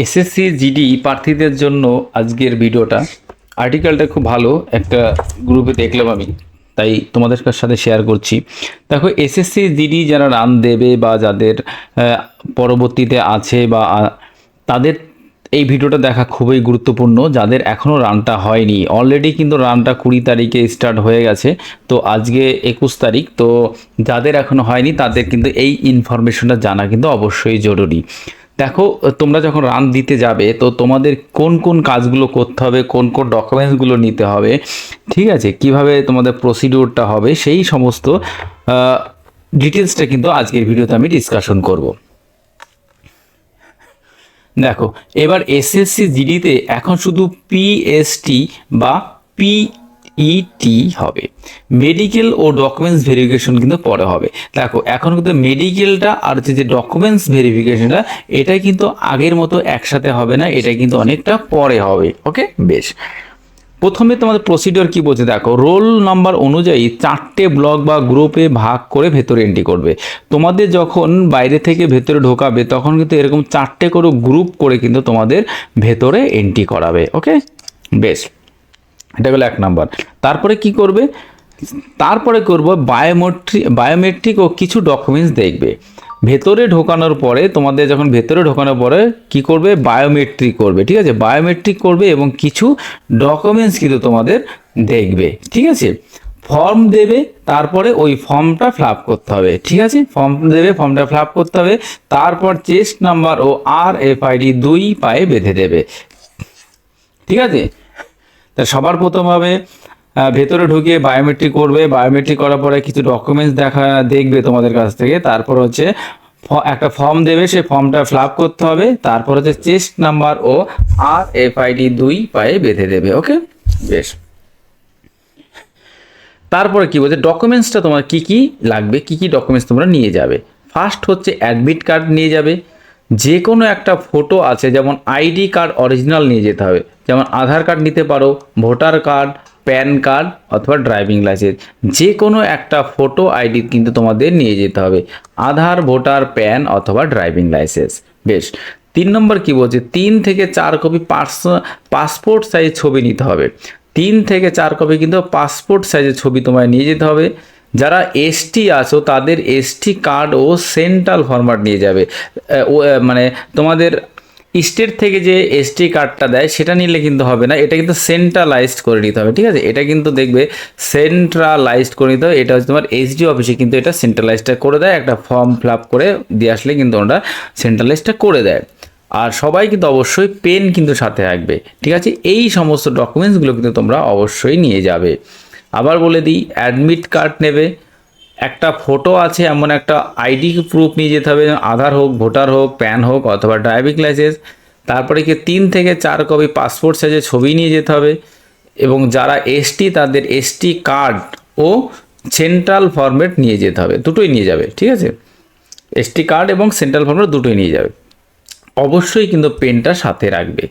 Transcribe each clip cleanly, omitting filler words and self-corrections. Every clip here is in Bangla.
এসএসসি জিডি প্রার্থীদের জন্য আজকের ভিডিওটা আর্টিকেলটা খুব ভালো একটা গ্রুপে দেখলাম আমি, তাই তোমাদের সাথে শেয়ার করছি। দেখো, এসএসসি জিডি যারা রান দেবে বা যাদের পরবর্তীতে আছে বা তাদের এই ভিডিওটা দেখা খুবই গুরুত্বপূর্ণ। যাদের এখনও রানটা হয়নি, অলরেডি কিন্তু রানটা 20 তারিখে স্টার্ট হয়ে গেছে, তো আজকে 21 তারিখ। তো যাদের এখনও হয়নি তাদের কিন্তু এই ইনফরমেশনটা জানা কিন্তু অবশ্যই জরুরি। দেখো, তোমরা যখন রান দিতে যাবে তো তোমাদের কোন কোন কাজগুলো করতে হবে, কোন কোন ডকুমেন্টসগুলো নিতে হবে, ঠিক আছে, কিভাবে তোমাদের প্রসিডিউরটা হবে, সেই সমস্ত ডিটেলসটা কিন্তু আজকের ভিডিওতে আমি ডিসকাশন করব। দেখো, এবার এসএসসি জিডিতে এখন শুধু পিএসটি বা পিইটি হবে, মেডিকেল ও ডকুমেন্টস ভেরিফিকেশন কিন্তু পরে হবে। দেখো, এখন কিন্তু মেডিকেলটা আর যে ডকুমেন্টস ভেরিফিকেশনটা এটা কিন্তু আগের মতো একসাথে হবে না, এটা কিন্তু অনেকটা পরে হবে। ওকে, বেশ। প্রথমে তোমাদের প্রসিডিওর কি বলছে দেখো, রোল নাম্বার অনুযায়ী 4টে ব্লক বা গ্রুপে ভাগ করে ভেতরে এন্ট্রি করবে। তোমাদের যখন বাইরে থেকে ভেতরে ঢোকাবে তখন কিন্তু এরকম 4টে করে গ্রুপ করে কিন্তু তোমাদের ভেতরে এন্ট্রি করাবে। ওকে, বেশ, এটা হলো 1 নাম্বার। তারপরে কি করবে, তারপরে করব বায়োমেট্রিক ও কিছু ডকুমেন্টস দেখবে। ভেতরে ঢোকানোর পরে তোমাদের যখন ভেতরে ঢোকানোর পরে কি করবে, বায়োমেট্রিক করবে, ঠিক আছে, বায়োমেট্রিক করবে এবং কিছু ডকুমেন্টস কিন্তু তোমাদের দেখবে, ঠিক আছে। ফর্ম দেবে, তারপরে ওই ফর্মটা ফিল আপ করতে হবে, ঠিক আছে, ফর্ম দেবে, ফর্মটা ফিল আপ করতে হবে। তারপর চেস্ট নাম্বার ও RFID 2 পায়ে বেঁধে দেবে, ঠিক আছে। তা সবার প্রথম হবে ভেতরে ঢুকিয়ে বায়োমেট্রিক করবে, বায়োমেট্রিক করার পরে কিছু ডকুমেন্টস দেখবে তোমাদের কাছ থেকে। তারপর হচ্ছে একটা ফর্ম দেবে, সেই ফর্মটা ফিল আপ করতে হবে। তারপর হচ্ছে চেস্ট নাম্বার ও RFID 2 পায়ে বেঁধে দেবে। ওকে, বেশ। তারপরে কি বলছে, ডকুমেন্টসটা তোমার কি কি লাগবে, কি কি ডকুমেন্টস তোমরা নিয়ে যাবে। ফার্স্ট হচ্ছে অ্যাডমিট কার্ড নিয়ে যাবে। যে কোনো একটা ফটো আছে, যেমন আইডি কার্ড অরিজিনাল নিয়ে যেতে হবে, যেমন আধার কার্ড নিতে পারো, ভোটার কার্ড, প্যান কার্ড অথবা ড্রাইভিং লাইসেন্স। যে কোনো একটা ফটো আইডি কিন্তু তোমাদের নিয়ে যেতে হবে, আধার, ভোটার, প্যান অথবা ড্রাইভিং লাইসেন্স। বেশ। 3 নম্বর কি বলছে, 3 থেকে 4 কপি পাসপোর্ট সাইজ ছবি নিতে হবে। 3 থেকে 4 কপি কিন্তু পাসপোর্ট সাইজের ছবি তোমায় নিয়ে যেতে হবে। যারা এসটি আছো তাদের এসটি কার্ড ও সেন্ট্রাল ফরম্যাট নিয়ে যাবে। মানে তোমাদের স্টেট থেকে যে এসটি কার্ডটা দেয় সেটা নিলে কিন্তু হবে না, এটা কিন্তু সেন্ট্রালাইজড করে নিতে হবে, ঠিক আছে। এটা কিন্তু দেখবে সেন্ট্রালাইজড করে নিতে হবে। এটা হচ্ছে তোমার এইচডি অফিসে কিন্তু এটা সেন্ট্রালাইজডটা করে দেয়, একটা ফর্ম ফিল আপ করে দিয়ে আসলে কিন্তু ওটা সেন্ট্রালাইজডটা করে দেয়। আর সবাই কিন্তু অবশ্যই পেন কিন্তু সাথে রাখবে, ঠিক আছে। এই সমস্ত ডকুমেন্টসগুলো কিন্তু তোমরা অবশ্যই নিয়ে যাবে। আবার বলে দিই, অ্যাডমিট কার্ড নেবে, একটা ফটো আছে এমন একটা আইডি প্রুফ নিয়ে যেতে হবে, আধার হোক, ভোটার হোক, প্যান হোক অথবা ড্রাইভিং লাইসেন্স। তারপরে কি 3 থেকে 4 কপি পাসপোর্ট সাইজের ছবি নিয়ে যেতে হবে। এবং যারা এসটি তাদের এসটি কার্ড ও সেন্ট্রাল ফরম্যাট নিয়ে যেতে হবে, দুটোই নিয়ে যাবে, ঠিক আছে। এসটি কার্ড এবং সেন্ট্রাল ফরম্যাট দুটোই নিয়ে যাবে। অবশ্যই কিন্তু পেনটা সাথে রাখবে।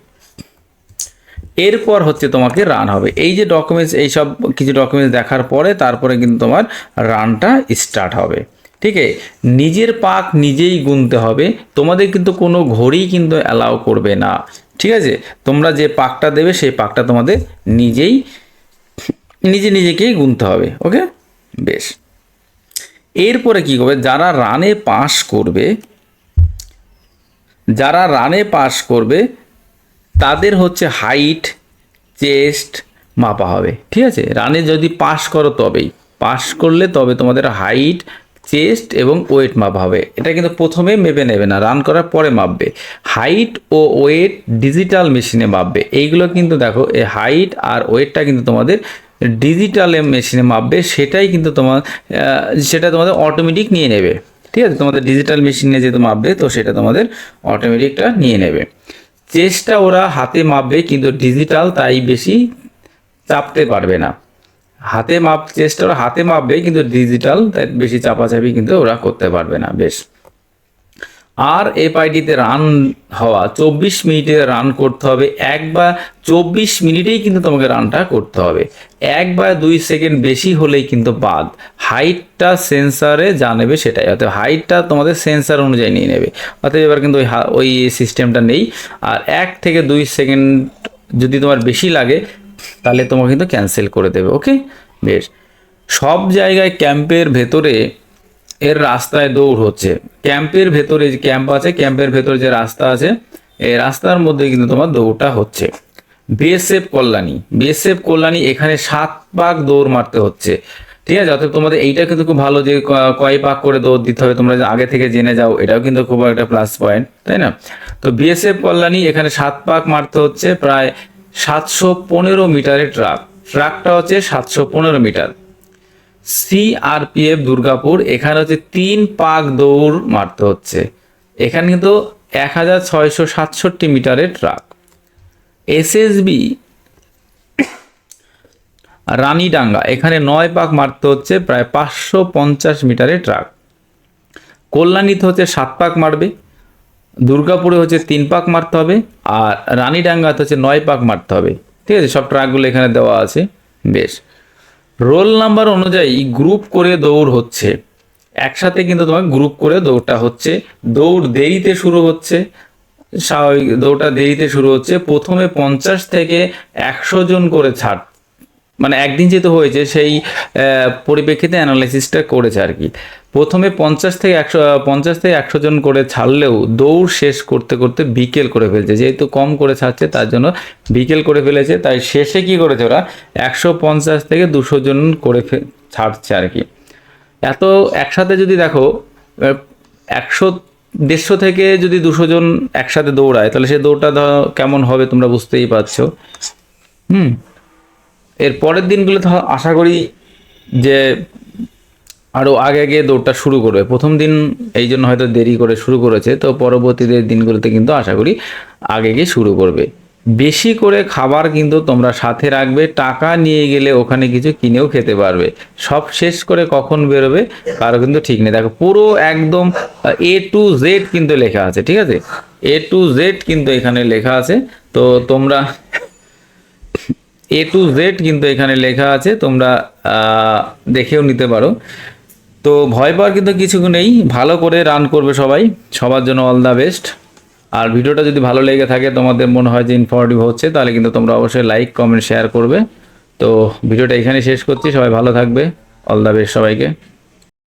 এরপর হচ্ছে তোমাকে রান হবে, এই যে ডকুমেন্টস, এই সব কিছু ডকুমেন্টস দেখার পরে তারপরে কিন্তু তোমার রানটা স্টার্ট হবে, ঠিক আছে। নিজের পাক নিজেই গুনতে হবে, তোমাদের কিন্তু কোনো ঘড়ি কিন্তু অ্যালাউ করবে না, ঠিক আছে। তোমরা যে পাকটা দেবে সেই পাকটা তোমাদের নিজেকেই গুনতে হবে। ওকে, বেশ। এরপরে কি করবে, যারা রানে পাস করবে তাদের হচ্ছে হাইট, চেস্ট মাপা হবে, ঠিক আছে। রানে যদি পাস করো তবেই, পাস করলে তবে তোমাদের হাইট, চেস্ট এবং ওয়েট মাপা হবে। এটা কিন্তু প্রথমে মেপে নেবে না, রান করার পরে মাপবে। হাইট ও ওয়েট ডিজিটাল মেশিনে মাপবে। এইগুলো কিন্তু দেখো, এই হাইট আর ওয়েটটা কিন্তু তোমাদের ডিজিটাল মেশিনে মাপবে, সেটা তোমাদের অটোমেটিক নিয়ে নেবে, ঠিক আছে। তোমাদের ডিজিটাল মেশিনে যেহেতু মাপবে তো সেটা তোমাদের অটোমেটিকটা নিয়ে নেবে। চেস্টটা ওরা হাতে মাপবে, কিন্তু ডিজিটাল তাই বেশি চাপতে পারবে না। চেস্টটা ওরা হাতে মাপবে, কিন্তু ডিজিটাল তাই বেশি চাপাচাপি কিন্তু ওরা করতে পারবে না। বেশ। আর এফআইডিতে রান হওয়া 24 মিনিটে রান করতে হবে, 1 বা 24 মিনিটেই কিন্তু তোমাকে রানটা করতে হবে। 1 বা 2 সেকেন্ড বেশি হলেই কিন্তু বাদ। হাইটটা সেন্সারে যা নেবে সেটাই, অর্থাৎ হাইটটা তোমাদের সেন্সার অনুযায়ী নিয়ে নেবে, অর্থাৎ এবার কিন্তু ওই সিস্টেমটা নেই। আর 1 থেকে 2 সেকেন্ড যদি তোমার বেশি লাগে তাহলে তোমাকে কিন্তু ক্যান্সেল করে দেবে। ওকে, বেশ। সব জায়গায় ক্যাম্পের ভেতরে এর রাস্তায় দৌড় হচ্ছে। ক্যাম্পের ভেতরে যে ক্যাম্প আছে, ক্যাম্পের ভেতরে যে রাস্তা আছে, এই রাস্তার মধ্যে কিন্তু তোমার দৌড়টা হচ্ছে। বিএসএফ কল্যাণী এখানে 7 পাক দৌড় মারতে হচ্ছে, ঠিক আছে। অর্থাৎ তোমাদের এইটা কিন্তু খুব ভালো যে কয় পাক করে দৌড় দিতে হবে, তোমরা আগে থেকে জেনে যাও, এটাও কিন্তু খুব একটা প্লাস পয়েন্ট, তাই না? তো বিএসএফ কল্যাণী এখানে 7 পাক মারতে হচ্ছে, প্রায় 715 মিটারের ট্রাকটা হচ্ছে 715 মিটার। সিআরপিএফ দুর্গাপুর এখানে হচ্ছে 3 পাক দৌড় মারতে হচ্ছে, এখানে কিন্তু 1667 মিটারের ট্রাক। এসএসবি রানীডাঙ্গা এখানে 9 পাক মারতে হচ্ছে, প্রায় 550 মিটারের ট্রাক। কল্যাণীতে হচ্ছে 7 পাক মারবে, দুর্গাপুরে হচ্ছে 3 পাক মারতে হবে, আর রানীডাঙ্গাতে হচ্ছে 9 পাক মারতে হবে, ঠিক আছে। সব ট্রাকগুলো এখানে দেওয়া আছে, বেশ। রোল নাম্বার অনুযায়ী গ্রুপ করে দৌড় হচ্ছে, একসাথে কিন্তু তোমার গ্রুপ করে দৌড়টা হচ্ছে। দৌড় দেরিতে শুরু হচ্ছে, স্বাভাবিক দৌড়টা দেরিতে শুরু হচ্ছে। প্রথমে 50 থেকে 100 জন করে ছাড়, মানে একদিন যেহেতু হয়েছে সেই পরিপ্রেক্ষিতে অ্যানালাইসিসটা করেছে আর কি। প্রথমে 50 থেকে 100 জন করে ছাড়লেও দৌড় শেষ করতে করতে বিকেল করে ফেলছে, যেহেতু কম করে ছাড়ছে তার জন্য বিকেল করে ফেলেছে। তাই শেষে কি করেছে ওরা 150 থেকে 200 জন করে ছাড়ছে আর কি। এত একসাথে যদি দেখো 150 থেকে যদি 200 জন একসাথে দৌড়ায় তাহলে সেই দৌড়টা কেমন হবে তোমরা বুঝতেই পারছো। এর পরের দিনগুলো তো আশা করি যে আরও আগে আগে দৌড়টা শুরু করবে। প্রথম দিন এই জন্য হয়তো দেরি করে শুরু করেছে, তো পরবর্তী দিনগুলোতে কিন্তু আশা করি আগে গিয়ে শুরু করবে। বেশি করে খাবার কিন্তু তোমরা সাথে রাখবে, টাকা নিয়ে গেলে ওখানে কিছু কিনেও খেতে পারবে। সব শেষ করে কখন বেরোবে কারো কিন্তু ঠিক নেই। দেখো পুরো একদম A to Z কিন্তু লেখা আছে, ঠিক আছে। A to Z কিন্তু এখানে লেখা আছে, তো তোমরা A to Z কিন্তু এখানে লেখা আছে, তোমরা দেখেও নিতে পারো। তো ভয় পাওয়ার কিন্তু কিছু নেই, ভালো করে রান করবে সবাই। সবার জন্য অল দ্য বেস্ট। আর ভিডিওটা যদি ভালো লেগে থাকে, তোমাদের মনে হয় যে ইনফরমেটিভ হচ্ছে, তাহলে কিন্তু তোমরা অবশ্যই লাইক কমেন্ট শেয়ার করবে। তো ভিডিওটা এখানে শেষ করছি, সবাই ভালো থাকবে, অল দ্য বেস্ট সবাইকে।